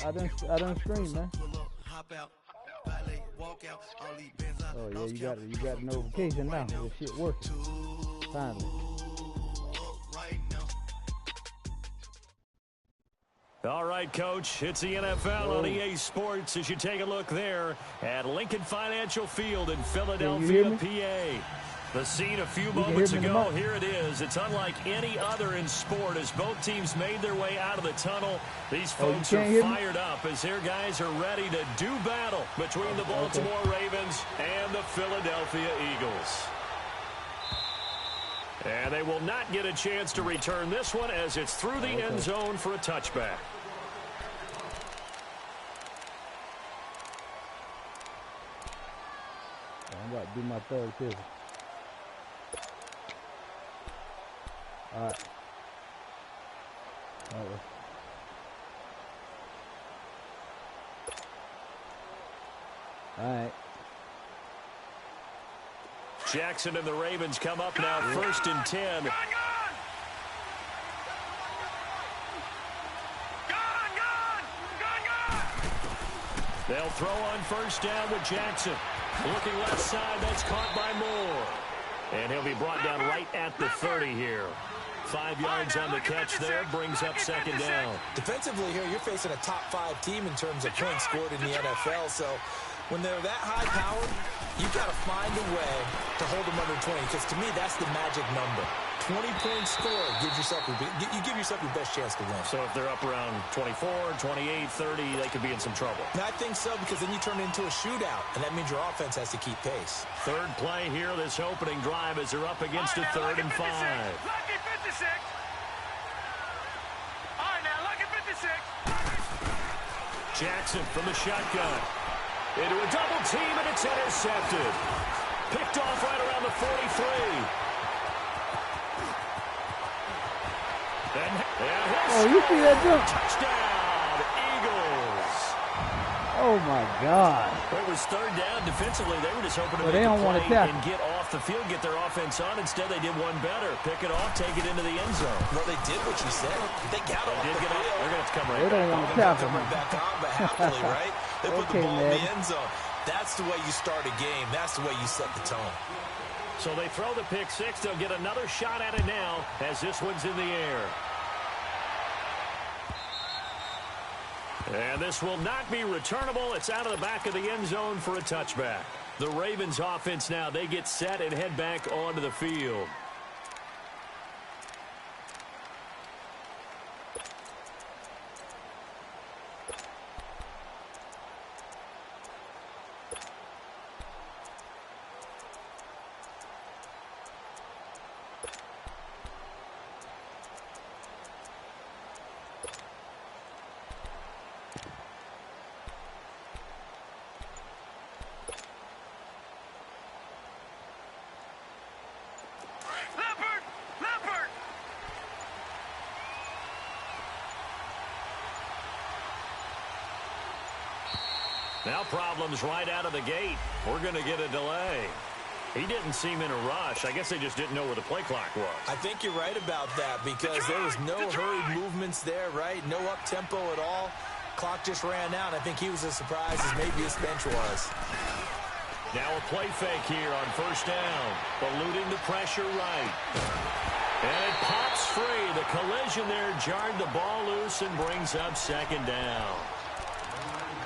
I done streamed, man. Oh yeah, you got a notification now. This shit working. Finally. All right, Coach, it's the NFL on EA Sports as you take a look there at Lincoln Financial Field in Philadelphia, PA. The scene a few moments ago, here it is. It's unlike any other in sport as both teams made their way out of the tunnel. These folks are fired up as their guys are ready to do battle between the Baltimore Ravens and the Philadelphia Eagles. And they will not get a chance to return this one as it's through the end zone for a touchback. I'm about to do my third pivot. All right. All right. Jackson and the Ravens come up now, 1st and 10. They'll throw on 1st down with Jackson. Looking left side, that's caught by Moore. And he'll be brought down right at the 30 here. 5 yards on the catch there, brings up 2nd down. Defensively here, you're facing a top 5 team in terms of points scored in the NFL, so when they're that high-powered, you've got to find a way to hold them under 20, because to me, that's the magic number. 20-point score gives yourself you give yourself your best chance to win. So if they're up around 24, 28, 30, they could be in some trouble. And I think so, because then you turn it into a shootout, and that means your offense has to keep pace. 3rd play here, this opening drive, as they're up against a 3rd and 5. Lucky 56. All right, now, lucky 56. Jackson from the shotgun. Into a double team, and it's intercepted. Picked off right around the 43. Oh, you see that jump? Touchdown, Eagles. Oh, my God. It was 3rd down. Defensively, they were just hoping to make a play and get off the field, get their offense on. Instead, they did one better. Pick it off, take it into the end zone. Well, they did what you said. They got off the field. They're going to have to come right back. They don't want to tackle them. Back on, but happily, right? They put the ball in the end zone. That's the way you start a game. That's the way you set the tone. So they throw the pick 6. They'll get another shot at it now as this one's in the air. And this will not be returnable. It's out of the back of the end zone for a touchback. The Ravens offense now, they get set and head back onto the field. Now problems right out of the gate. We're going to get a delay. He didn't seem in a rush. I guess they just didn't know where the play clock was. I think you're right about that because there was no hurried movements there, right? No up-tempo at all. Clock just ran out. I think he was as surprised as maybe his bench was. Now a play fake here on 1st down. Eluding the pressure right. And it pops free. The collision there jarred the ball loose and brings up 2nd down.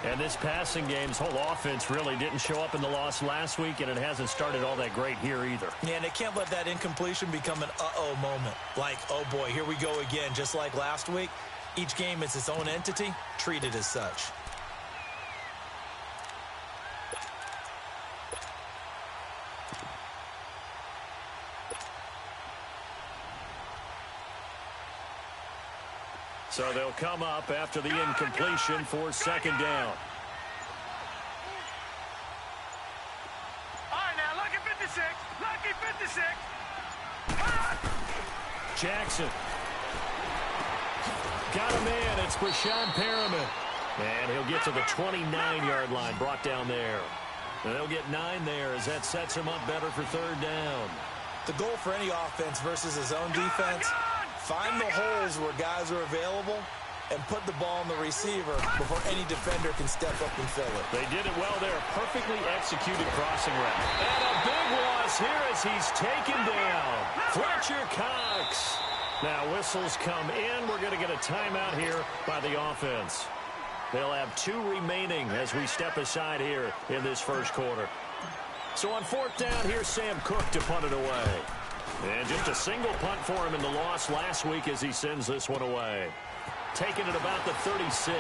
And this passing game's whole offense really didn't show up in the loss last week, and it hasn't started all that great here either. Yeah, and they can't let that incompletion become an uh-oh moment. Like, oh boy, here we go again, just like last week. Each game is its own entity, treated as such. So they'll come up after the incompletion for 2nd down. All right, now, lucky 56. Lucky 56. Jackson. Got a man. It's Brashad Perriman. And he'll get to the 29-yard line, brought down there. And they'll get 9 there as that sets him up better for 3rd down. The goal for any offense versus his own defense, find the holes where guys are available and put the ball on the receiver before any defender can step up and fill it. They did it well there. Perfectly executed crossing route. And a big loss here as he's taken down. Fletcher Cox. Now whistles come in. We're going to get a timeout here by the offense. They'll have 2 remaining as we step aside here in this first quarter. So on 4th down, here's Sam Cook to punt it away. And just a single punt for him in the loss last week as he sends this one away. Taking it about the 36.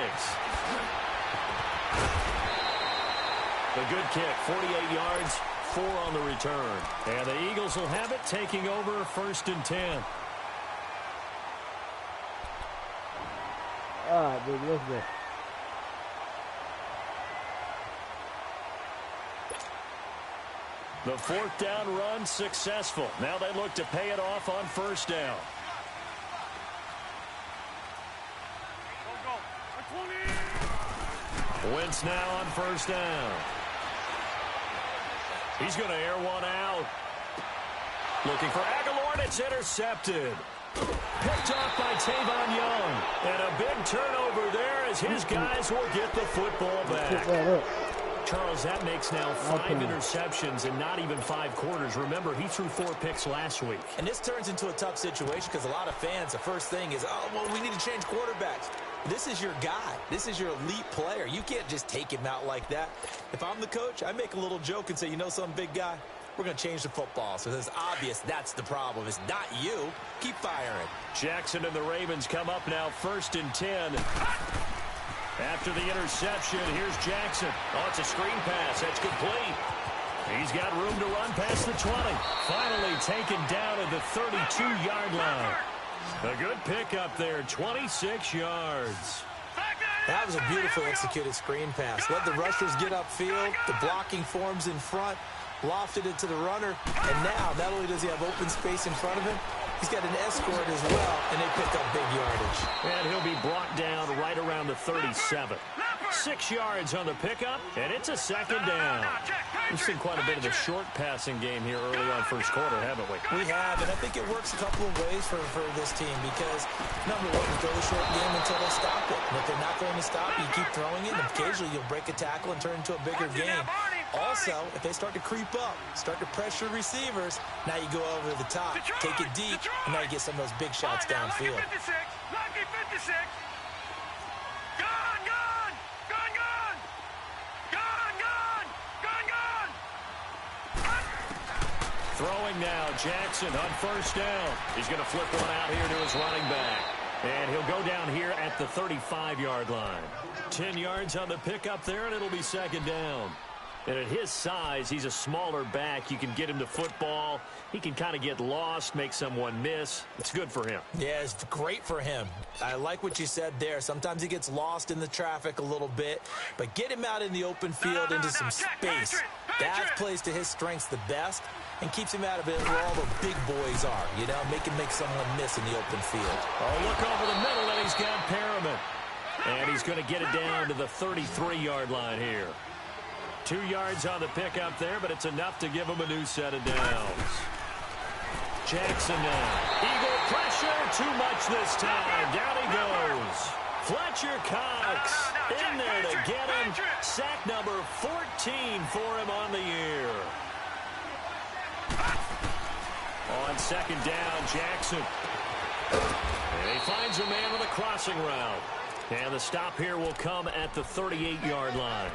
The good kick, 48 yards, 4 on the return. And the Eagles will have it, taking over 1st and 10. All right, baby, let's go. The 4th down run successful. Now they look to pay it off on 1st down. Wentz now on 1st down. He's going to air one out. Looking for Aguilar, and it's intercepted. Picked off by Tavon Young. And a big turnover there as his guys will get the football back. Charles, that makes now 5 interceptions in not even 5 quarters. Remember, he threw 4 picks last week. And this turns into a tough situation because a lot of fans, the first thing is, oh, well, we need to change quarterbacks. This is your guy. This is your elite player. You can't just take him out like that. If I'm the coach, I make a little joke and say, you know something, big guy? We're going to change the football. So it's obvious that's the problem. It's not you. Keep firing. Jackson and the Ravens come up now 1st and 10. After the interception, here's Jackson. Oh, it's a screen pass. That's complete. He's got room to run past the 20. Finally taken down at the 32-yard line. A good pickup there, 26 yards. That was a beautifully executed screen pass. Let the rushers get upfield. The blocking forms in front. Lofted it to the runner. And now, not only does he have open space in front of him, he's got an escort as well, and they pick up big yardage. And he'll be brought down right around the 37. 6 yards on the pickup, and it's a 2nd down. We've seen quite a bit of the short passing game here early on 1st quarter, haven't we? We have, and I think it works a couple of ways for this team because, number one, you throw the short game until they stop it. And if they're not going to stop you, keep throwing it, and occasionally you'll break a tackle and turn into a bigger game. Also, if they start to creep up, start to pressure receivers, now you go over the top, take it deep, and now you get some of those big shots downfield. Lucky 56. Gone, gone, gone, gone. Gone, gone, gone, gone. Throwing now, Jackson on 1st down. He's going to flip one out here to his running back. And he'll go down here at the 35-yard line. 10 yards on the pickup there, and it'll be 2nd down. And at his size, he's a smaller back. You can get him to football. He can kind of get lost, make someone miss. It's good for him. Yeah, it's great for him. I like what you said there. Sometimes he gets lost in the traffic a little bit, but get him out in the open field into some space. That plays to his strengths the best and keeps him out of it where all the big boys are, you know, make someone miss in the open field. Oh, look over the middle, and he's got Perriman. And he's going to get it down to the 33-yard line here. 2 yards on the pickup there, but it's enough to give him a new set of downs. Jackson now. Eagle pressure, too much this time. Down he goes. Fletcher Cox in there to get him. Sack number 14 for him on the year. On 2nd down, Jackson. And he finds a man with a crossing route. And the stop here will come at the 38-yard line.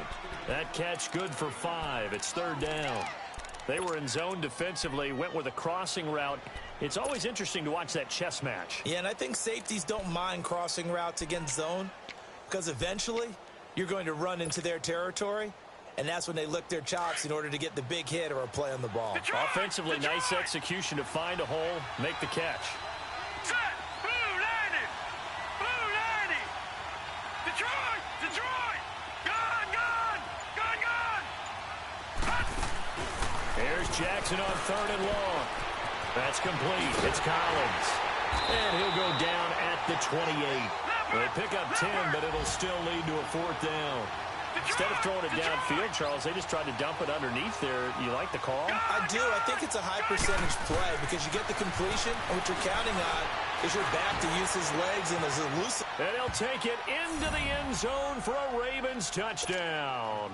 That catch good for 5. It's 3rd down. They were in zone defensively, went with a crossing route. It's always interesting to watch that chess match. Yeah, and I think safeties don't mind crossing routes against zone because eventually you're going to run into their territory, and that's when they lick their chops in order to get the big hit or a play on the ball. Offensively, nice execution to find a hole, make the catch. Set. Blue landed. Blue landed. Detroit. Detroit. Gone, gone. Gone, gone. Here's Jackson on 3rd and long. That's complete. It's Collins. And he'll go down at the 28. They pick up 10, but it'll still lead to a 4th down. Instead of throwing it downfield, Charles, they just tried to dump it underneath there. You like the call? I do. I think it's a high percentage play because you get the completion, and what you're counting on is your back to use his legs and his elusive. And he'll take it into the end zone for a Ravens touchdown.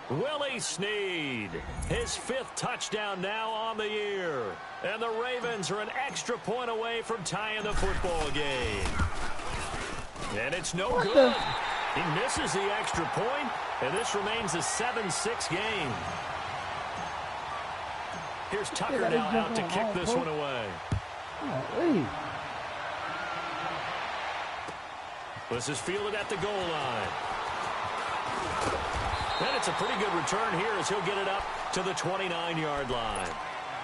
Willie Snead, his 5th touchdown now on the year. And the Ravens are an extra point away from tying the football game. And it's no good. He misses the extra point, and this remains a 7-6 game. Here's Tucker now out to kick this one away. This is fielded at the goal line. And it's a pretty good return here as he'll get it up to the 29-yard line.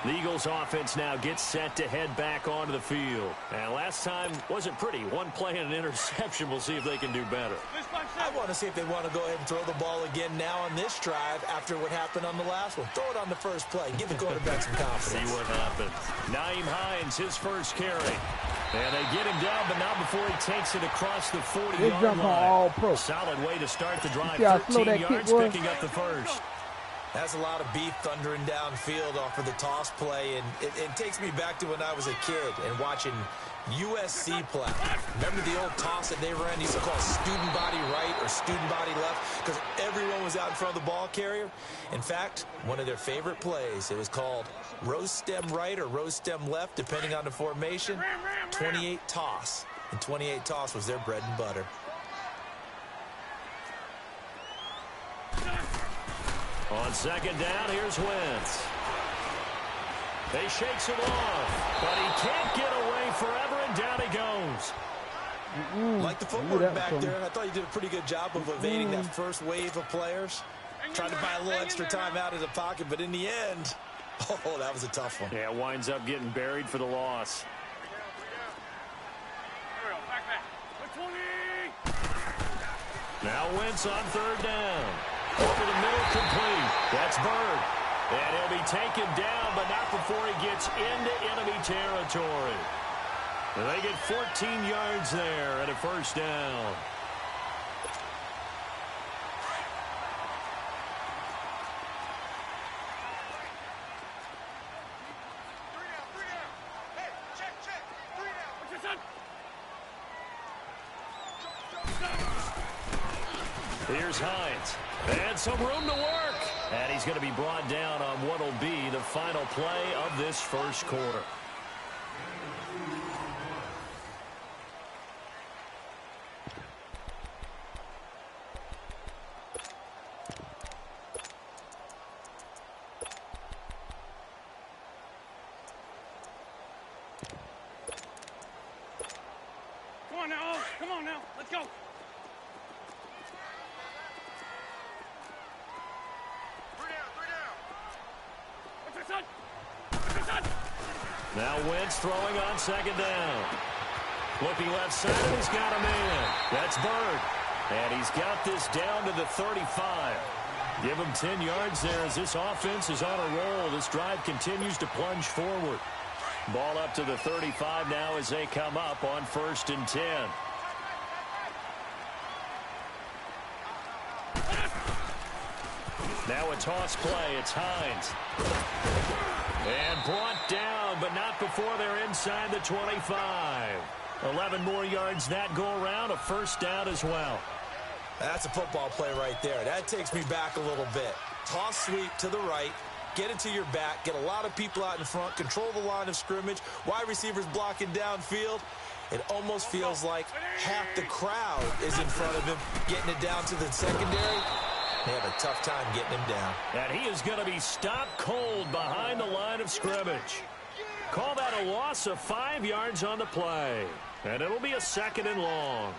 The Eagles offense now gets set to head back onto the field. And last time wasn't pretty. One play and an interception. We'll see if they can do better. I want to see if they want to go ahead and throw the ball again now on this drive after what happened on the last one. Throw it on the first play. Give the quarterback some confidence. See what happens. Naeem Hines, his first carry. And they get him down, but not before he takes it across the 40-yard line. Solid way to start the drive. 13 yards, picking up the first. That's a lot of beef thundering downfield off of the toss play, and it takes me back to when I was a kid and watching USC play. Remember the old toss that they ran? Used to call student body right or student body left because everyone was out in front of the ball carrier. In fact, one of their favorite plays, it was called rose stem right or rose stem left, depending on the formation. 28 toss, and 28 toss was their bread and butter. On second down, here's Wentz. They shakes it off, but he can't get away forever, and down he goes. Like the footwork back there, I thought he did a pretty good job of evading that first wave of players. Tried to buy a little extra time out of the pocket, but in the end, oh, that was a tough one. Yeah, winds up getting buried for the loss. Now Wentz on third down. Over the middle, complete. That's Bird. And he'll be taken down, but not before he gets into enemy territory. They get 14 yards there and a first down. Here's Hines. And some room to work. And he's going to be brought down on what will be the final play of this first quarter. Come on now. Let's go. Now Wentz throwing on second down. Looking left side, he's got a man. That's Bird. And he's got this down to the 35. Give him 10 yards there as this offense is on a roll. This drive continues to plunge forward. Ball up to the 35 now as they come up on 1st and 10. Now a toss play. It's Hines. And brought down, but not before they're inside the 25. 11 more yards that go around. A first down as well. That's a football play right there. That takes me back a little bit. Toss sweep to the right. Get it to your back. Get a lot of people out in front. Control the line of scrimmage. Wide receivers blocking downfield. It almost feels like half the crowd is in front of him, getting it down to the secondary. They have a tough time getting him down. And he is going to be stopped cold behind the line of scrimmage. Call that a loss of 5 yards on the play. And it'll be a 2nd and long.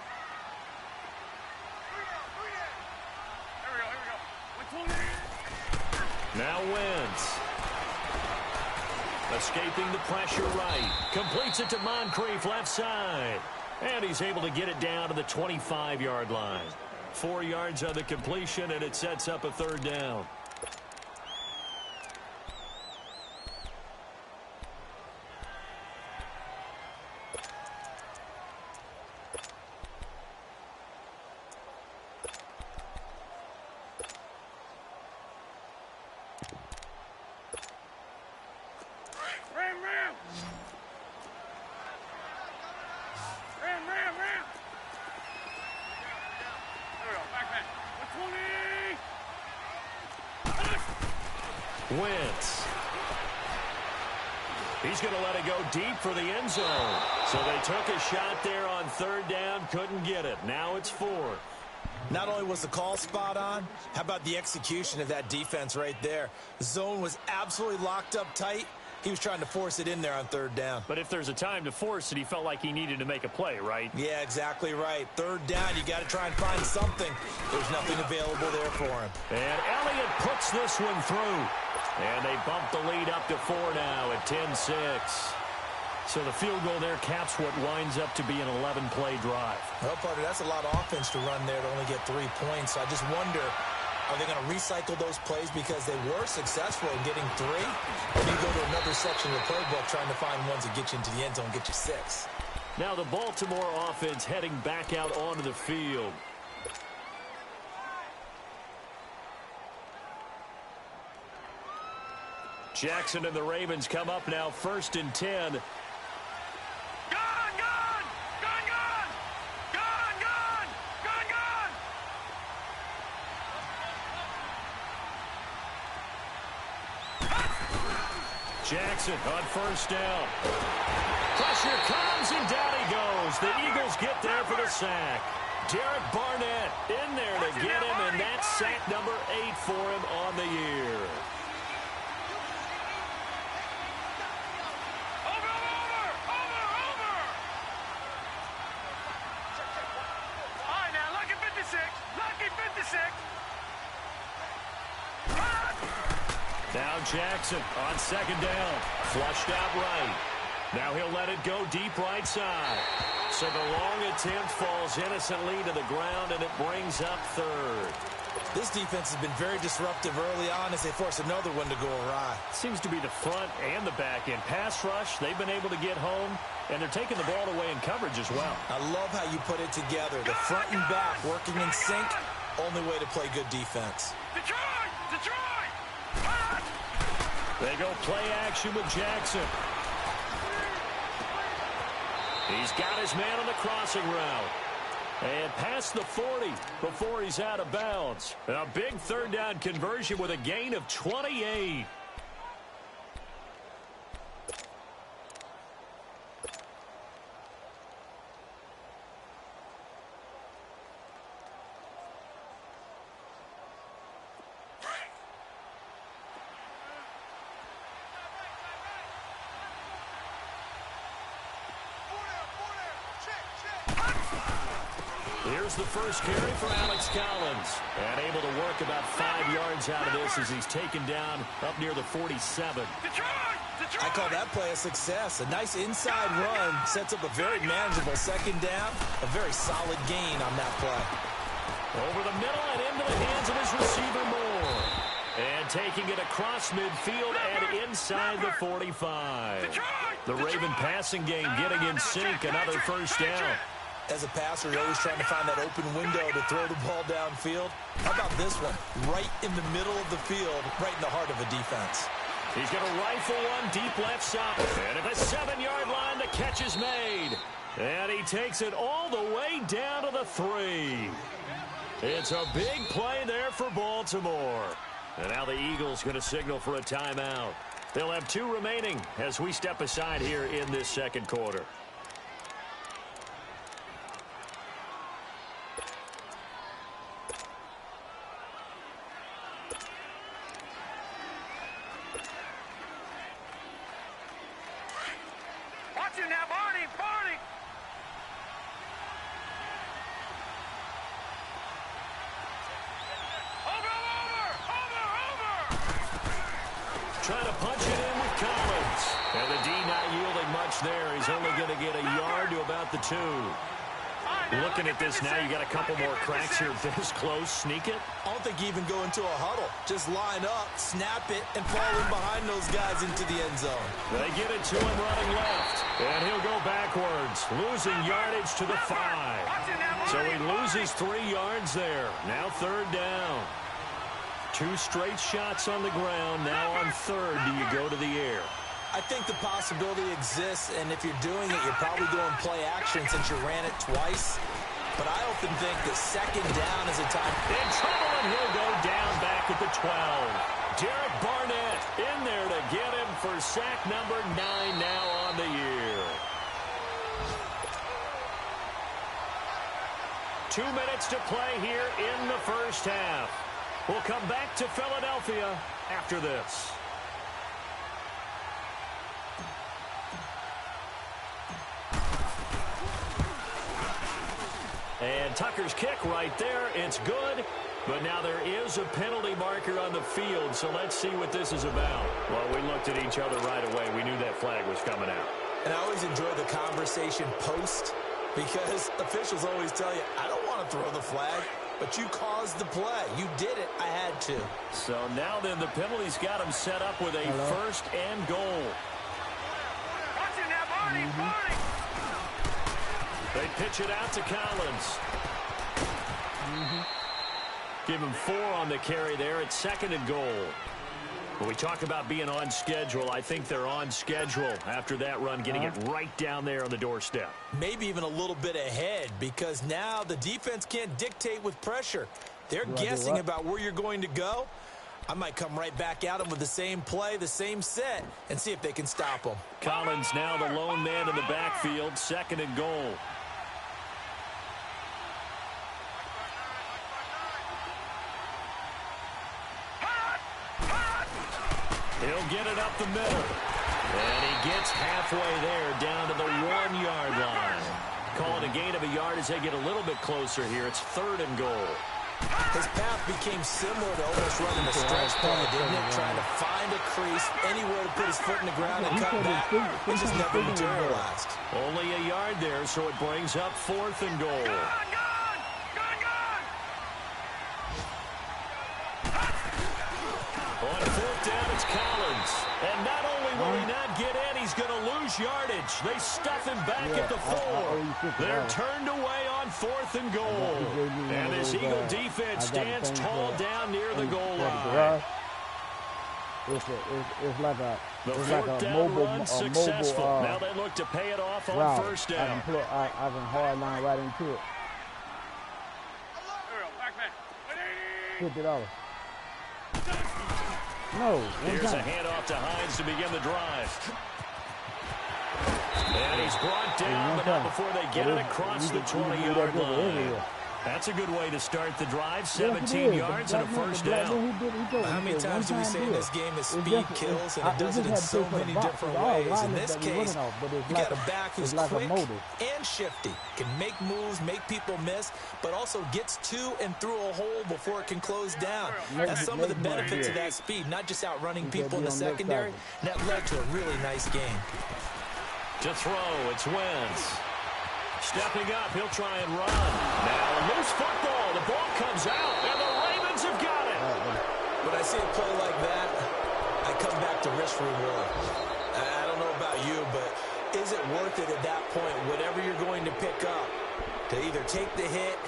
Now Wentz. Escaping the pressure right. Completes it to Moncrief left side. And he's able to get it down to the 25-yard line. 4 yards on the completion, and it sets up a 3rd down. Wentz. He's going to let it go deep for the end zone. So they took a shot there on third down, couldn't get it. Now it's fourth. Not only was the call spot on, how about the execution of that defense right there? The zone was absolutely locked up tight. He was trying to force it in there on third down. But if there's a time to force it, he felt like he needed to make a play, right? Yeah, exactly right. Third down, you got to try and find something. There's nothing available there for him. And Elliott puts this one through. And they bump the lead up to 4 now at 10-6. So the field goal there caps what winds up to be an 11-play drive. Well, partner, that's a lot of offense to run there to only get 3 points. So I just wonder, are they going to recycle those plays because they were successful in getting 3? Or do you go to another section of the playbook trying to find ones that get you into the end zone and get you 6? Now the Baltimore offense heading back out onto the field. Jackson and the Ravens come up now 1st and 10. Jackson on 1st down. Pressure comes and down he goes. The Eagles get there for the sack. Derek Barnett in there to get him, and that's sack number 8 for him on the year. Now Jackson on 2nd down. Flushed out right. Now he'll let it go deep right side. So the long attempt falls innocently to the ground, and it brings up 3rd. This defense has been very disruptive early on as they force another one to go awry. Seems to be the front and the back end. Pass rush, they've been able to get home, and they're taking the ball away in coverage as well. I love how you put it together. The front and back working in sync. Only way to play good defense. Detroit! Detroit! They go play action with Jackson. He's got his man on the crossing route. And past the 40 before he's out of bounds. A big 3rd down conversion with a gain of 28. Here's the first carry for Alex Collins. And able to work about 5 yards out of this as he's taken down up near the 47. I call that play a success. A nice inside run sets up a very manageable 2nd down. A very solid gain on that play. Over the middle and into the hands of his receiver Moore. And taking it across midfield and inside the 45. The Raven passing game getting in sync. Another 1st down. As a passer, you're always trying to find that open window to throw the ball downfield. How about this one? Right in the middle of the field, right in the heart of a defense. He's going to rifle one deep left side. And at the 7-yard line, the catch is made. And he takes it all the way down to the 3. It's a big play there for Baltimore. And now the Eagles going to signal for a timeout. They'll have 2 remaining as we step aside here in this 2nd quarter. Trying to punch it in with Collins. And the D not yielding much there. He's only going to get a yard to about the 2. Looking at this now, you got a couple more cracks here this close. Sneak it. I don't think you even go into a huddle. Just line up, snap it, and fall in behind those guys into the end zone. They get it to him running left. And he'll go backwards, losing yardage to the 5. So he loses 3 yards there. Now 3rd down. 2 straight shots on the ground. Now on 3rd, do you go to the air? I think the possibility exists, and if you're doing it, you're probably doing play action since you ran it twice. But I often think that 2nd down is a time. In trouble, and he'll go down back at the 12. Derek Barnett in there to get him for sack number 9 now on the year. 2 minutes to play here in the first half. We'll come back to Philadelphia after this. And Tucker's kick right there. It's good. But now there is a penalty marker on the field, so let's see what this is about. Well, we looked at each other right away. We knew that flag was coming out. And I always enjoy the conversation post because officials always tell you, I don't want to throw the flag, but you caused the play. You did it. I had to. So now then the penalty's got him set up with a first and goal. Watching that, Barney. They pitch it out to Collins. Give him 4 on the carry there. It's second and goal. When we talk about being on schedule, I think they're on schedule after that run, getting it right down there on the doorstep. Maybe even a little bit ahead because now the defense can't dictate with pressure. They're guessing about where you're going to go. I might come right back at them with the same play, the same set, and see if they can stop them. Collins now the lone man in the backfield, second and goal. He'll get it up the middle. And he gets halfway there down to the 1-yard line. Calling a gain of a yard as they get a little bit closer here. It's third and goal. His path became similar to almost running a stretch play, didn't it? Trying to find a crease, anywhere to put his foot in the ground and cut back. It just never materialized. Only a yard there, so it brings up fourth and goal. On fourth down, it's Collins. And not only will he not get in, he's going to lose yardage. They stuff him back at the 4. They're turned away on fourth and goal. And this Eagle defense stands tall down near the goal line. It's like a fourth down run successful. Now they look to pay it off on first down. I can hard line right into it. $50. No. Here's a handoff to Hines to begin the drive. And he's brought down, but not before they get it across the 20-yard line. That's a good way to start the drive. 17 yards and a first down. How many times do we say in this game is speed kills, and it does it in so many different ways. In this case, you got a back who's quick and shifty, can make moves, make people miss, but also gets to and through a hole before it can close down. That's some of the benefits of that speed, not just outrunning people in the secondary. And that led to a really nice game. To throw, it's Wentz. Stepping up, he'll try and run. Now a loose football. The ball comes out, and the Ravens have got it. When I see a play like that, I come back to risk reward. I don't know about you, but is it worth it at that point, whatever you're going to pick up, to either take the hit,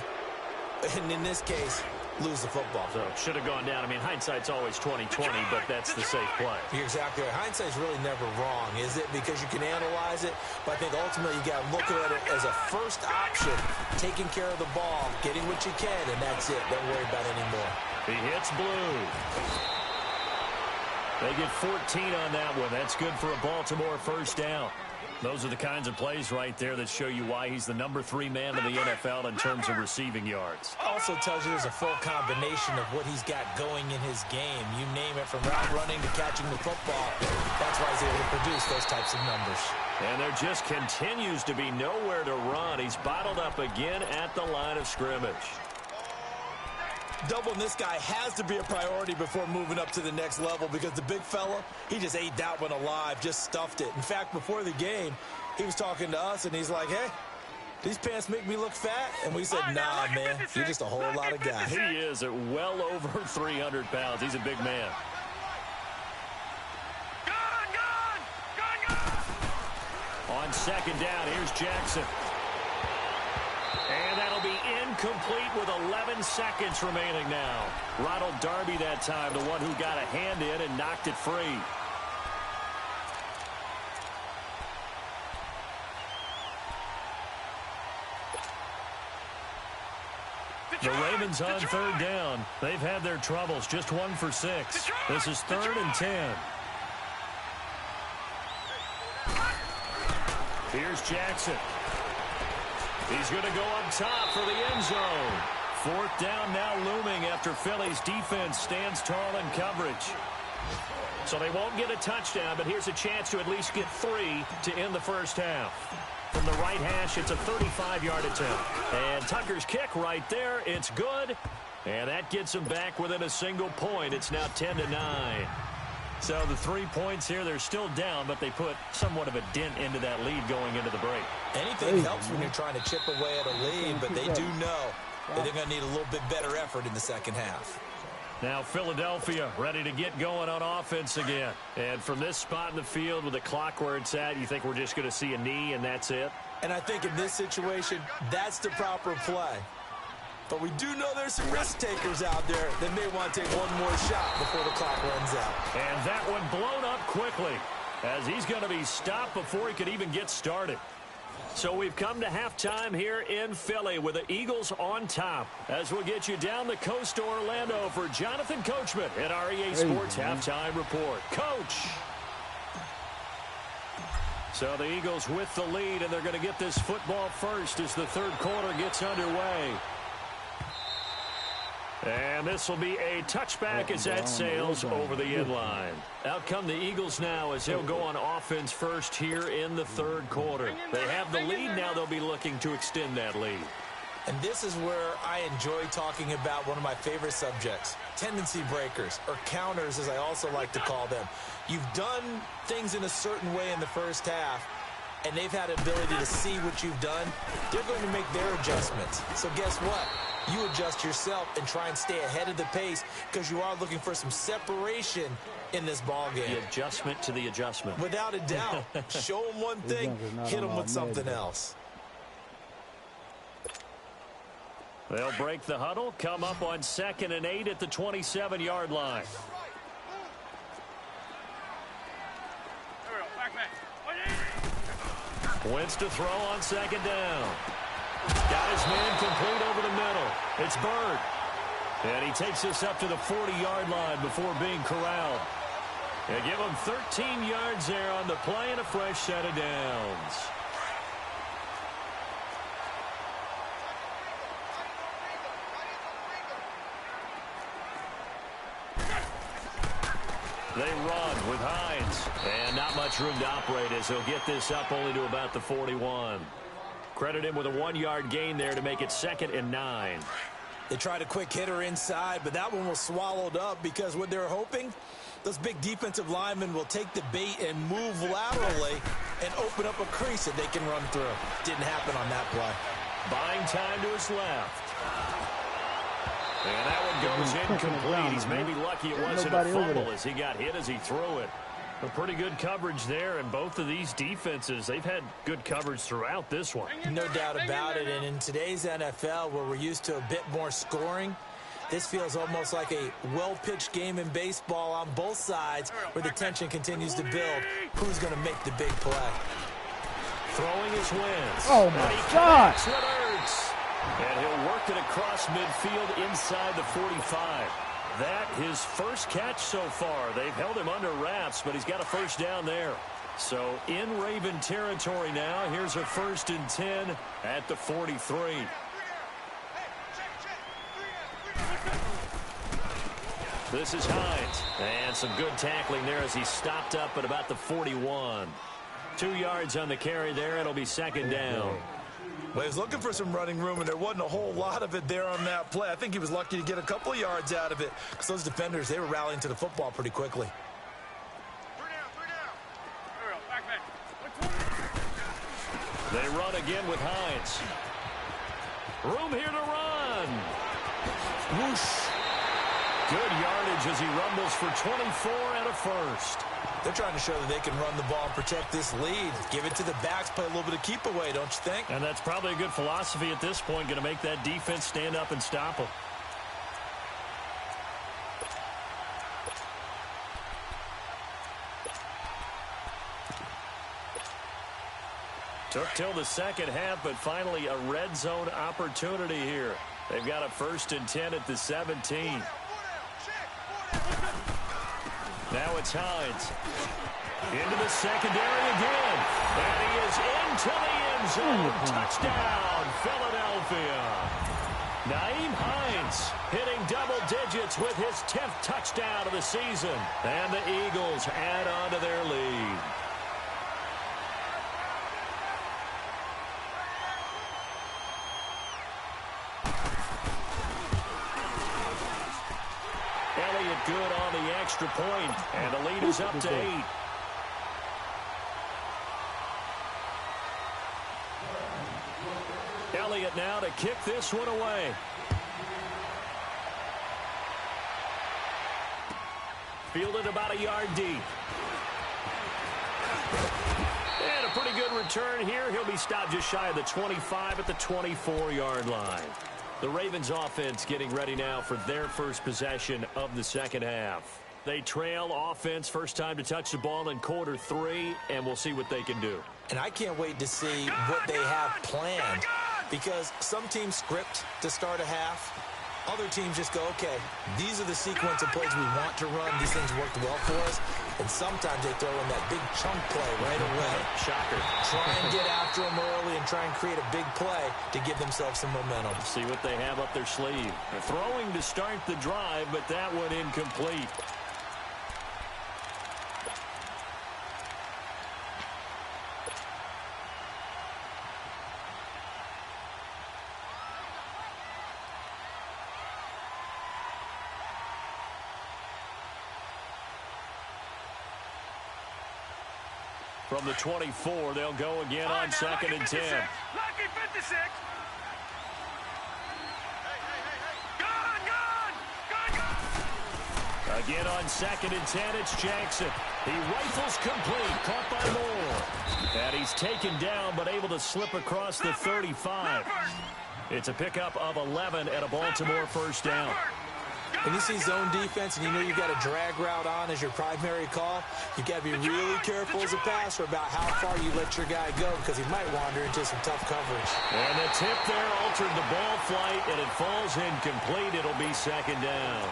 and in this case, lose the football? So should have gone down. I mean, hindsight's always 20/20, but that's the safe play. You're exactly right. Hindsight's really never wrong, is it? Because you can analyze it, but I think ultimately you got to look at it as a first option, taking care of the ball, getting what you can, and that's it. Don't worry about it anymore. He hits blue. They get 14 on that one. That's good for a Baltimore first down. Those are the kinds of plays right there that show you why he's the number 3 man in the NFL in terms of receiving yards. Also tells you there's a full combination of what he's got going in his game. You name it, from route running to catching the football. That's why he's able to produce those types of numbers. And there just continues to be nowhere to run. He's bottled up again at the line of scrimmage. Doubling this guy has to be a priority before moving up to the next level, because the big fella, he just ate that one alive, just stuffed it. In fact, before the game, he was talking to us, and he's like, hey, these pants make me look fat? And we said, nah, man, you're just a whole lot of guy. He is at well over 300 pounds. He's a big man. On second down, here's Jackson. And that'll be incomplete with 11 seconds remaining now. Ronald Darby that time, the one who got a hand in and knocked it free. The Ravens on third down. They've had their troubles, just 1 for 6. This is 3rd and 10. Here's Jackson. He's going to go up top for the end zone. Fourth down now looming after Philly's defense stands tall in coverage. So they won't get a touchdown, but here's a chance to at least get 3 to end the first half. From the right hash, it's a 35-yard attempt. And Tucker's kick right there, it's good. And that gets them back within a single point. It's now 10-9. So the 3 points here, they're still down, but they put somewhat of a dent into that lead going into the break. Anything helps when you're trying to chip away at a lead, but they do know that they're going to need a little bit better effort in the second half. Now Philadelphia ready to get going on offense again. And from this spot in the field with the clock where it's at, you think we're just going to see a knee and that's it? And I think in this situation, that's the proper play. But we do know there's some risk takers out there that may want to take one more shot before the clock runs out. And that one blown up quickly as he's going to be stopped before he could even get started. So we've come to halftime here in Philly with the Eagles on top. As we'll get you down the coast to Orlando for Jonathan Coachman at our EA Sports Halftime Report. Coach! So the Eagles with the lead, and they're going to get this football first as the third quarter gets underway. And this will be a touchback as that sails over the end line. Out come the Eagles now as they'll go on offense first here in the third quarter. They have the lead now. They'll be looking to extend that lead. And this is where I enjoy talking about one of my favorite subjects, tendency breakers, or counters as I also like to call them. You've done things in a certain way in the first half, and they've had the ability to see what you've done. They're going to make their adjustments. So guess what? You adjust yourself and try and stay ahead of the pace because you are looking for some separation in this ball game. The adjustment to the adjustment. Without a doubt. Show them one thing, hit them with something else. They'll break the huddle, come up on 2nd and 8 at the 27-yard line. Wentz to throw on 2nd down. Got his man complete over the middle. It's Bird. And he takes this up to the 40-yard line before being corralled. They give him 13 yards there on the play and a fresh set of downs. They run with Hines. And not much room to operate as he'll get this up only to about the 41. Credit him with a 1-yard gain there to make it 2nd and 9. They tried a quick hitter inside, but that one was swallowed up because what they're hoping, those big defensive linemen will take the bait and move laterally and open up a crease that they can run through. Didn't happen on that play. Buying time to his left. And that one goes incomplete. He's maybe lucky it wasn't a fumble as he got hit as he threw it. A pretty good coverage there, and both of these defenses, they've had good coverage throughout this one. No doubt about it, and in today's NFL, where we're used to a bit more scoring, this feels almost like a well-pitched game in baseball on both sides where the tension continues to build. Who's going to make the big play? Throwing his Wentz. Oh, my God. And he'll work it across midfield inside the 45. That his first catch so far. They've held him under wraps, but he's got a first down there. So in Raven territory now. Here's a 1st and 10 at the 43. This is Hines. And some good tackling there as he stopped up at about the 41. 2 yards on the carry there. It'll be 2nd down. Well, he was looking for some running room, and there wasn't a whole lot of it there on that play. I think he was lucky to get a couple of yards out of it because those defenders, they were rallying to the football pretty quickly. They run again with Hines. Room here to run. Whoosh. Good yardage as he rumbles for 24 and a first. They're trying to show that they can run the ball and protect this lead. Give it to the backs, play a little bit of keep away, don't you think? And that's probably a good philosophy at this point, going to make that defense stand up and stop them. Took till the second half, but finally a red zone opportunity here. They've got a 1st and 10 at the 17. Now it's Hines. Into the secondary again. And he is into the end zone. Touchdown, Philadelphia. Nyheim Hines hitting double digits with his 10th touchdown of the season. And the Eagles add on to their lead. Elliott good on the extra point, and the lead is up to 8. Elliott now to kick this one away. Fielded about a yard deep. And a pretty good return here. He'll be stopped just shy of the 25 at the 24-yard line. The Ravens offense getting ready now for their first possession of the second half. They trail offense first time to touch the ball in quarter 3, and we'll see what they can do. And I can't wait to see what they have planned, because some teams script to start a half. Other teams just go, okay, these are the sequence of plays we want to run. These things worked well for us. And sometimes they throw in that big chunk play right away. Shocker. Try and get after them early and try and create a big play to give themselves some momentum. See what they have up their sleeve. They're throwing to start the drive, but that one incomplete. From the 24, they'll go again on second and 10. Lucky 56. Again on second and 10, it's Jackson. He rifles complete, caught by Moore. And he's taken down, but able to slip across the 35. It's a pickup of 11 and a Baltimore first down. When you see zone defense and you know you've got a drag route on as your primary call, you've got to be really careful as a passer about how far you let your guy go, because he might wander into some tough coverage. And the tip there altered the ball flight, and it falls incomplete. It'll be second down.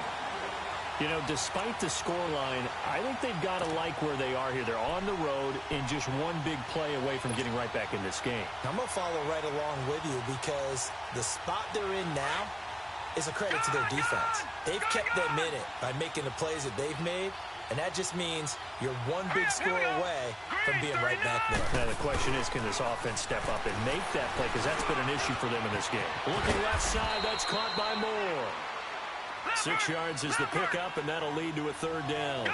You know, despite the scoreline, I think they've got to like where they are here. They're on the road and just one big play away from getting right back in this game. I'm going to follow right along with you, because the spot they're in now is a credit to their defense. They've kept them in it by making the plays that they've made, and that just means you're one big score away from being right back there. Now the question is, can this offense step up and make that play, because that's been an issue for them in this game. Looking left side, that's caught by Moore. 6 yards is the pickup, and that'll lead to a third down.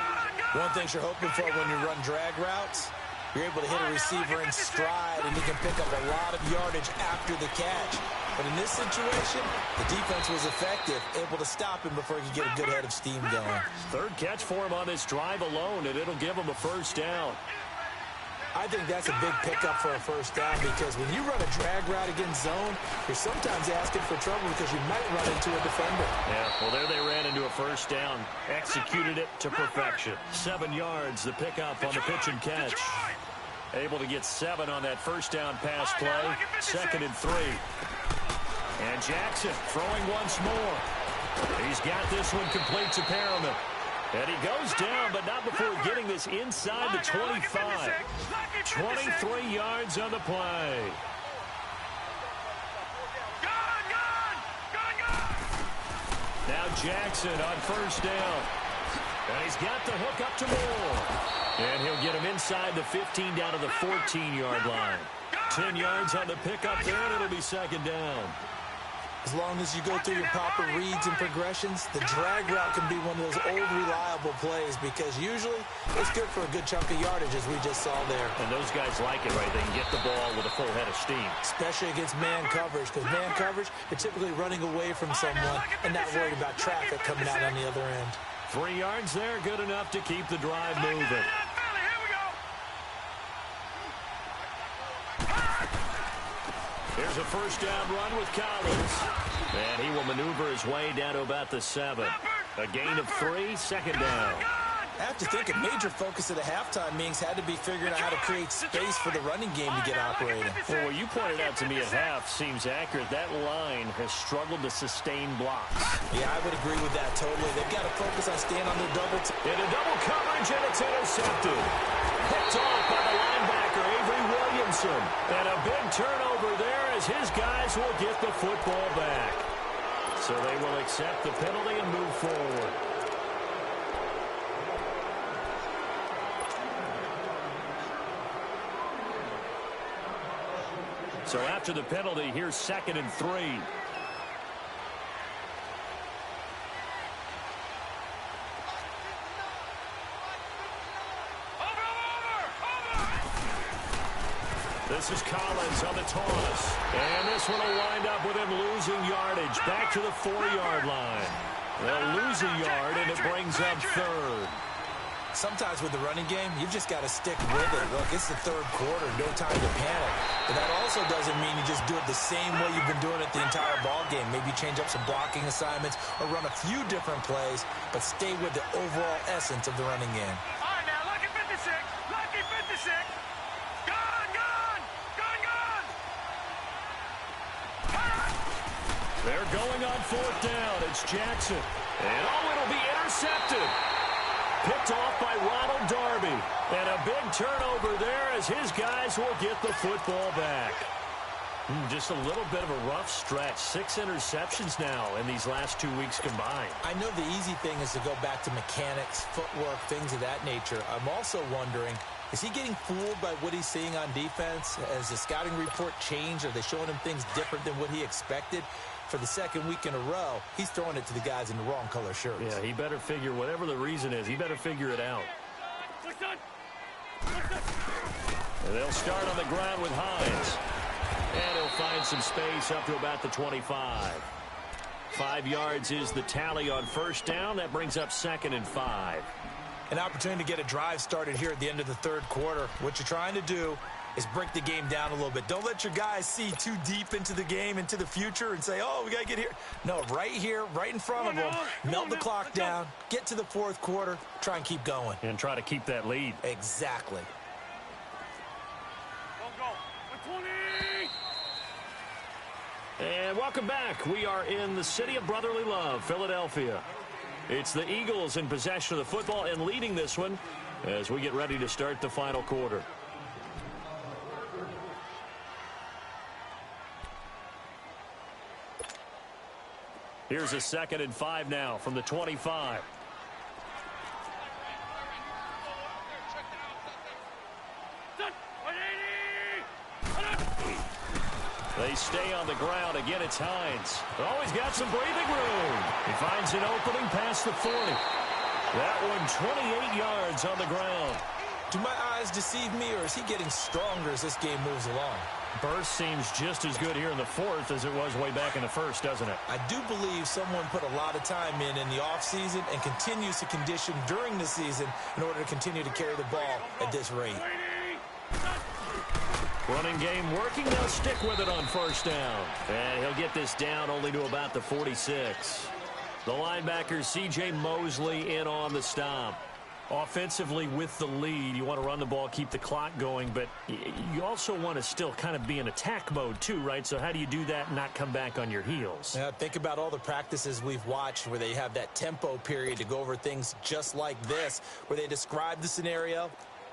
One thing you're hoping for when you run drag routes, you're able to hit a receiver in stride, and you can pick up a lot of yardage after the catch. But in this situation, the defense was effective, able to stop him before he could get a good head of steam going. Third catch for him on this drive alone, and it'll give him a first down. I think that's a big pickup for a first down, because when you run a drag route against zone, you're sometimes asking for trouble because you might run into a defender. Yeah, well, there they ran into a first down. Executed it to perfection. 7 yards, the pickup on the pitch and catch. Able to get 7 on that first down pass play. Second and 3. And Jackson throwing once more. He's got this one complete to Perriman. And he goes down, but not before getting this inside the 25. 23 yards on the play. Now Jackson on first down. And he's got the hook up to Moore. And he'll get him inside the 15 down to the 14-yard line. 10 yards on the pickup there, and it'll be second down. As long as you go through your proper reads and progressions, the drag route can be one of those old reliable plays, because usually it's good for a good chunk of yardage, as we just saw there. And those guys like it, right? They can get the ball with a full head of steam. Especially against man coverage, because man coverage, you're typically running away from someone and not worried about traffic coming out on the other end. 3 yards there, good enough to keep the drive moving. Here's a first down run with Collins. And he will maneuver his way down to about the 7. A gain of 3, second down. I have to think a major focus of the halftime meetings had to be figuring out how to create space for the running game to get operating. Well, what you pointed out to me at half seems accurate. That line has struggled to sustain blocks. Yeah, I would agree with that totally. They've got to focus on staying on their double. Into double coverage, and it's intercepted. Picked off by the linebacker, Avery Williamson. And a big turnover there as his guys will get the football back. So they will accept the penalty and move forward. So after the penalty, here's 2nd and 3. This is Collins on the toss. And this one will wind up with him losing yardage back to the 4-yard line. They'll lose a yard, and it brings up 3rd. Sometimes with the running game, you've just got to stick with it. Look, it's the 3rd quarter, no time to panic. But that also doesn't mean you just do it the same way you've been doing it the entire ball game. Maybe change up some blocking assignments or run a few different plays, but stay with the overall essence of the running game. All right, now, lucky 56. Lucky 56. Gone, gone. Gone, gone. They're going on 4th down. It's Jackson. And it'll be intercepted. Picked off by Ronald Darby. And a big turnover there as his guys will get the football back. Just a little bit of a rough stretch. 6 interceptions now in these last 2 weeks combined. I know the easy thing is to go back to mechanics, footwork, things of that nature. I'm also wondering, is he getting fooled by what he's seeing on defense? Has the scouting report changed? Are they showing him things different than what he expected? For the 2nd week in a row, he's throwing it to the guys in the wrong color shirts. Yeah, he better figure, whatever the reason is, he better figure it out. And they'll start on the ground with Hines. And he'll find some space up to about the 25. 5 yards is the tally on 1st down. That brings up 2nd and 5. An opportunity to get a drive started here at the end of the 3rd quarter. What you're trying to do is break the game down a little bit. Don't let your guys see too deep into the game, into the future, and say, oh, we got to get here. No, right here, right in front of them, melt the clock down, get to the 4th quarter, try and keep going. And try to keep that lead. Exactly. And welcome back. We are in the city of brotherly love, Philadelphia. It's the Eagles in possession of the football and leading this one as we get ready to start the final quarter. Here's a 2nd and 5 now from the 25. They stay on the ground. Again, it's Hines. Oh, he's got some breathing room. He finds an opening past the 40. That one 28 yards on the ground. Do my eyes deceive me, or is he getting stronger as this game moves along? Burst seems just as good here in the 4th as it was way back in the 1st, doesn't it? I do believe someone put a lot of time in the offseason and continues to condition during the season in order to continue to carry the ball at this rate. Running game working. They'll stick with it on 1st down. And he'll get this down only to about the 46. The linebacker, C.J. Mosley, in on the stop. Offensively with the lead, you want to run the ball, keep the clock going, but you also want to still kind of be in attack mode too, right? So how do you do that and not come back on your heels? Yeah, think about all the practices we've watched where they have that tempo period to go over things just like this, where they describe the scenario,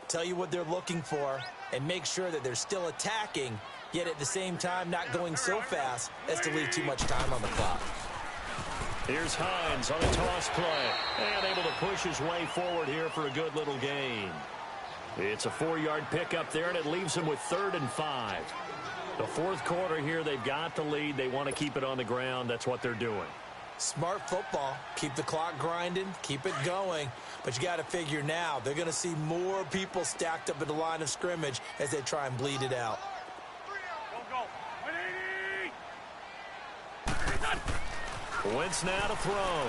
tell you what they're looking for, and make sure that they're still attacking, yet at the same time not going so fast as to leave too much time on the clock. Here's Hines on a toss play. And able to push his way forward here for a good little gain. It's a 4-yard pickup there, and it leaves him with 3rd and 5. The 4th quarter here, they've got the lead. They want to keep it on the ground. That's what they're doing. Smart football. Keep the clock grinding. Keep it going. But you got to figure now, they're going to see more people stacked up at the line of scrimmage as they try and bleed it out. Wentz now to throw.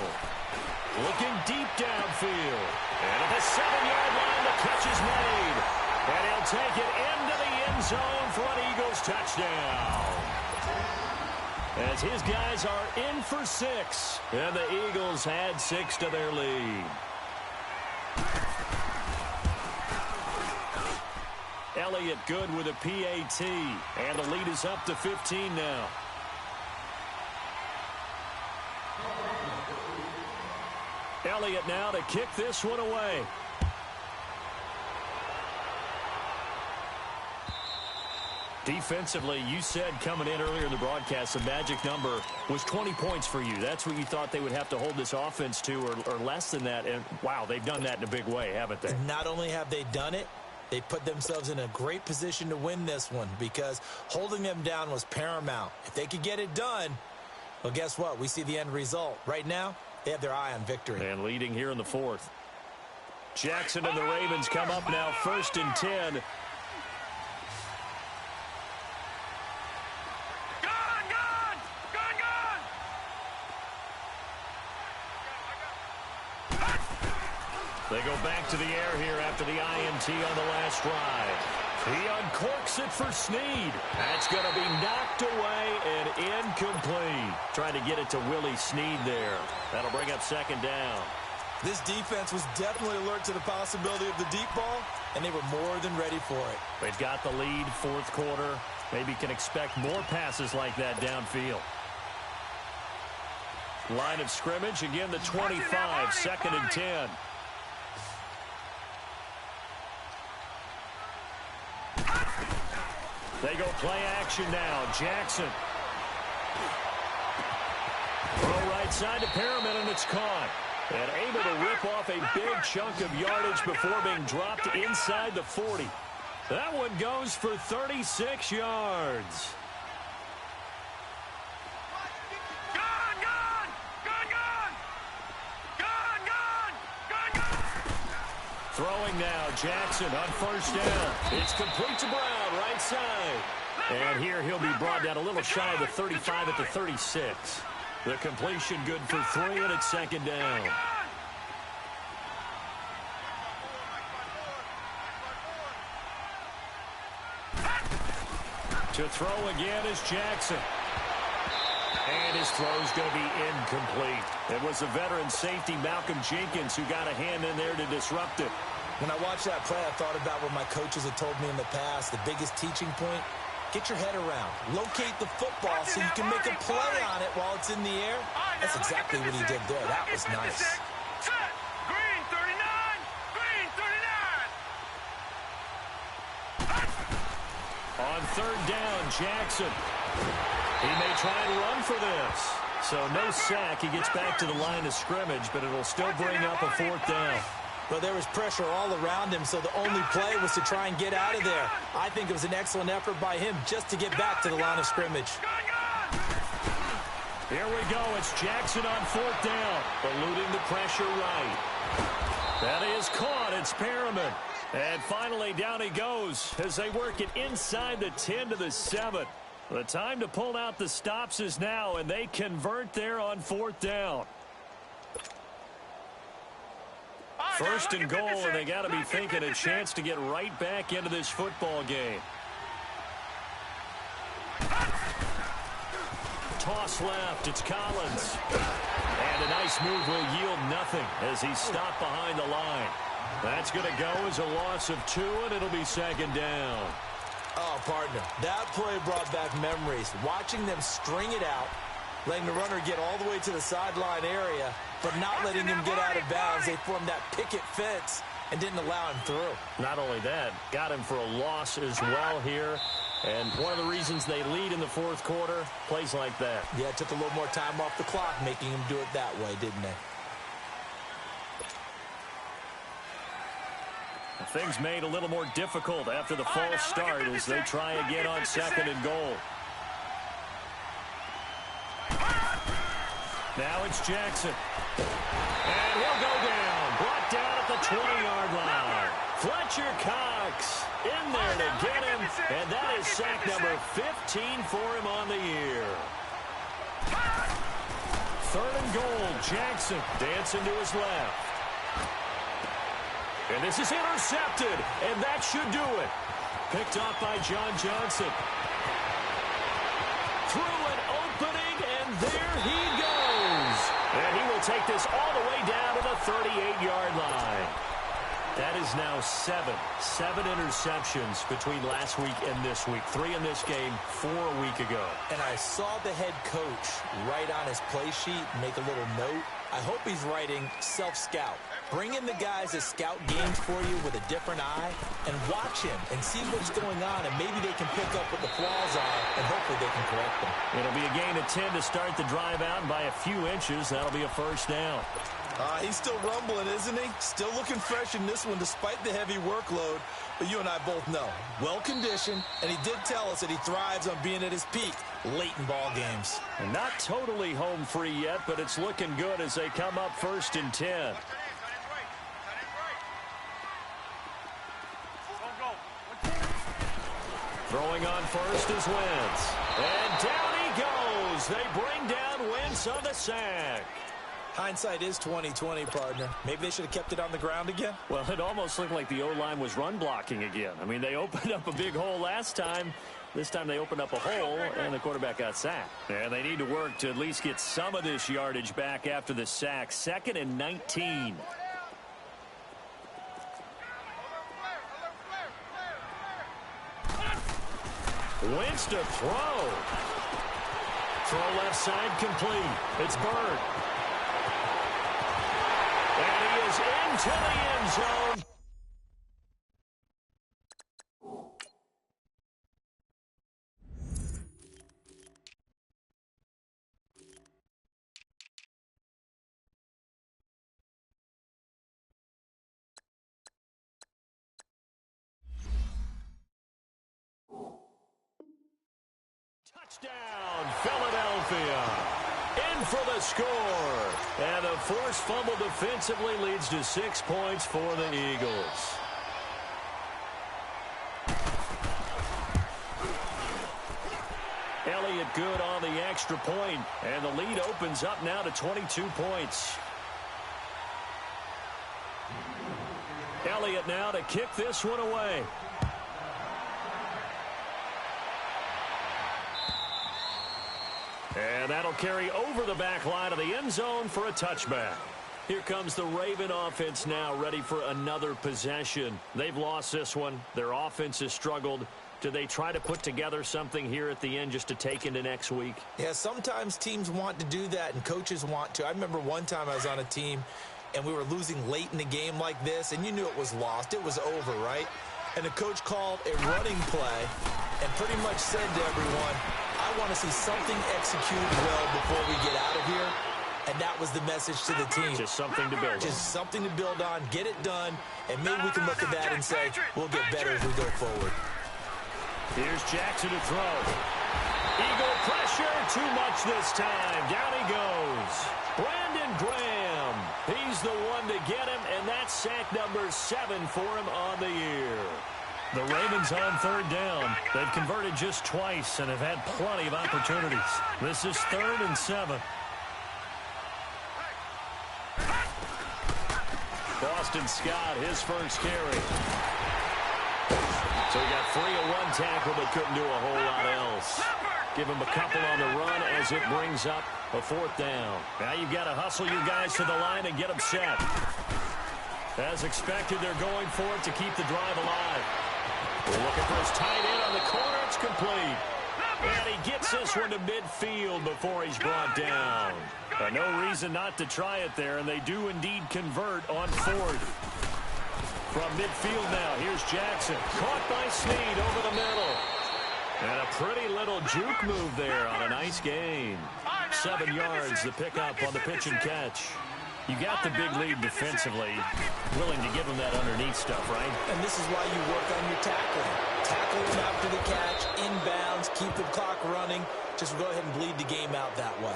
Looking deep downfield. And at the 7-yard line, the catch is made. And he'll take it into the end zone for an Eagles touchdown. As his guys are in for 6. And the Eagles add 6 to their lead. Elliott good with a PAT. And the lead is up to 15 now. Elliott now to kick this one away. Defensively, you said coming in earlier in the broadcast, the magic number was 20 points for you. That's what you thought they would have to hold this offense to, or less than that. And, wow, they've done that in a big way, haven't they? And not only have they done it, they put themselves in a great position to win this one because holding them down was paramount. If they could get it done, well, guess what? We see the end result. Right now, they have their eye on victory. And leading here in the fourth. Jackson and the Ravens come up now 1st and 10. They go back to the air here after the INT on the last drive. He uncorks it for Snead. That's going to be knocked away and incomplete. Trying to get it to Willie Snead there. That'll bring up 2nd down. This defense was definitely alert to the possibility of the deep ball, and they were more than ready for it. They've got the lead, 4th quarter. Maybe can expect more passes like that downfield. Line of scrimmage, again the 25, 2nd and 10. They go play action now. Jackson. Throw right side to Perriman, and it's caught. And able to rip off a big chunk of yardage before being dropped inside the 40. That one goes for 36 yards. Throwing now, Jackson on 1st down. It's complete to Brown, right side. And here he'll be brought down a little shy of the 35 at the 36. The completion good for 3, and it's 2nd down. To throw again is Jackson. And his throw's going to be incomplete. It was the veteran safety Malcolm Jenkins who got a hand in there to disrupt it. When I watched that play, I thought about what my coaches had told me in the past. The biggest teaching point, get your head around. Locate the football so you can make a play on it while it's in the air. That's exactly what he did there. That was nice. Green 39, green 39. On 3rd down, Jackson. He may try and run for this. So no sack. He gets back to the line of scrimmage, but it'll still bring up a 4th down. Well, there was pressure all around him, so the only play was to try and get out of there. I think it was an excellent effort by him just to get back to the line of scrimmage. Here we go. It's Jackson on 4th down, eluding the pressure right. That is caught. It's Perriman. And finally, down he goes as they work it inside the 10 to the 7. The time to pull out the stops is now, and they convert there on 4th down. 1st and goal, and they got to be thinking a chance to get right back into this football game. Toss left, it's Collins. And a nice move will yield nothing as he's stopped behind the line. That's going to go as a loss of 2, and it'll be 2nd down. Oh, partner, that play brought back memories. Watching them string it out, letting the runner get all the way to the sideline area, but not letting him get out of bounds. They formed that picket fence and didn't allow him through. Not only that, got him for a loss as well here. And one of the reasons they lead in the 4th quarter, plays like that. Yeah, it took a little more time off the clock, making him do it that way, didn't they? Things made a little more difficult after the false start as they try again on 2nd and goal. Now it's Jackson. And he'll go down. Brought down at the 20-yard line. Fletcher Cox in there to get him. And that is sack number 15 for him on the year. 3rd and goal. Jackson dancing to his left. And this is intercepted, and that should do it. Picked off by John Johnson. Through an opening, and there he goes. And he will take this all the way down to the 38-yard line. That is now seven interceptions between last week and this week. 3 in this game, 4 a week ago. And I saw the head coach write on his play sheet, make a little note. I hope he's writing self-scout. Bring in the guys that scout games for you with a different eye and watch him and see what's going on, and maybe they can pick up what the flaws are, and hopefully they can correct them. It'll be a gain of 10 to start the drive out, and by a few inches, that'll be a first down. He's still rumbling, isn't he? Still looking fresh in this one despite the heavy workload. But you and I both know, well-conditioned, and he did tell us that he thrives on being at his peak late in ball games. And not totally home free yet, but it's looking good as they come up 1st and 10. Throwing on first is Wentz. And down he goes. They bring down Wentz on the sack. Hindsight is 20/20, partner. Maybe they should have kept it on the ground again. Well, it almost looked like the O-line was run blocking again. I mean, they opened up a big hole last time. This time they opened up a hole, and the quarterback got sacked. And they need to work to at least get some of this yardage back after the sack. 2nd and 19. Wentz to throw. Throw left side complete. It's Bird. And he is into the end zone. Touchdown, Philadelphia. In for the score. And a forced fumble defensively leads to 6 points for the Eagles. Elliott good on the extra point, and the lead opens up now to 22 points. Elliott now to kick this one away. And that'll carry over the back line of the end zone for a touchback. Here comes the Raven offense now, ready for another possession. They've lost this one. Their offense has struggled. Do they try to put together something here at the end just to take into next week? Yeah, sometimes teams want to do that, and coaches want to. I remember one time I was on a team, and we were losing late in the game like this, and you knew it was lost. It was over, right? And the coach called a running play and pretty much said to everyone, I want to see something executed well before we get out of here. And that was the message to the team. Just something to build on. Just something to build on, get it done, and maybe we can look at that and say, we'll get better as we go forward. Here's Jackson to throw. Eagle pressure, too much this time. Down he goes. Brandon Graham. He's the one to get him, and that's sack number 7 for him on the year. The Ravens on 3rd down. They've converted just twice and have had plenty of opportunities. This is 3rd and 7. Boston Scott, his first carry. So he got 3 in 1 tackle, but couldn't do a whole lot else. Give him a couple on the run as it brings up a 4th down. Now you've got to hustle your guys to the line and get them set. As expected, they're going for it to keep the drive alive. We're looking for his tight end on the corner. It's complete. And he gets this one to midfield before he's brought down. No reason not to try it there, and they do indeed convert on 4th. From midfield now, here's Jackson. Caught by Snead over the middle. And a pretty little juke move there on a nice gain. 7 yards, the pickup on the pitch and catch. You got the big lead defensively. Willing to give them that underneath stuff, right? And this is why you work on your tackling. Tackle them after the catch, inbounds, keep the clock running. Just go ahead and bleed the game out that way.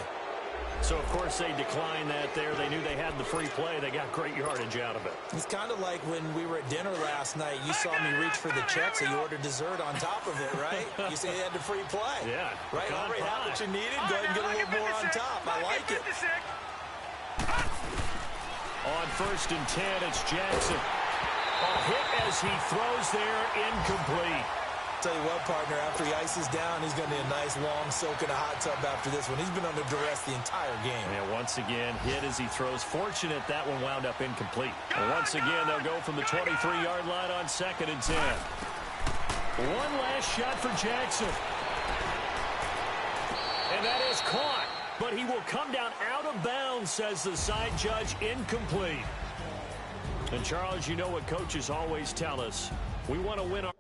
So, of course, they declined that there. They knew they had the free play. They got great yardage out of it. It's kind of like when we were at dinner last night. You saw me reach for the check, so you ordered dessert on top of it, right? You say they had the free play. Yeah. Right? Already had what you needed. Go ahead and get a little more on top. I like it. On 1st and 10, it's Jackson. A hit as he throws there, incomplete. tell you what, partner, after he ices down, he's going to need a nice, long soak in a hot tub after this one. He's been under duress the entire game. And once again, hit as he throws. Fortunate that one wound up incomplete. And once again, they'll go from the 23-yard line on 2nd and 10. One last shot for Jackson. And that is caught. But he will come down out of bounds, says the side judge, incomplete. And, Charles, you know what coaches always tell us. We want to win our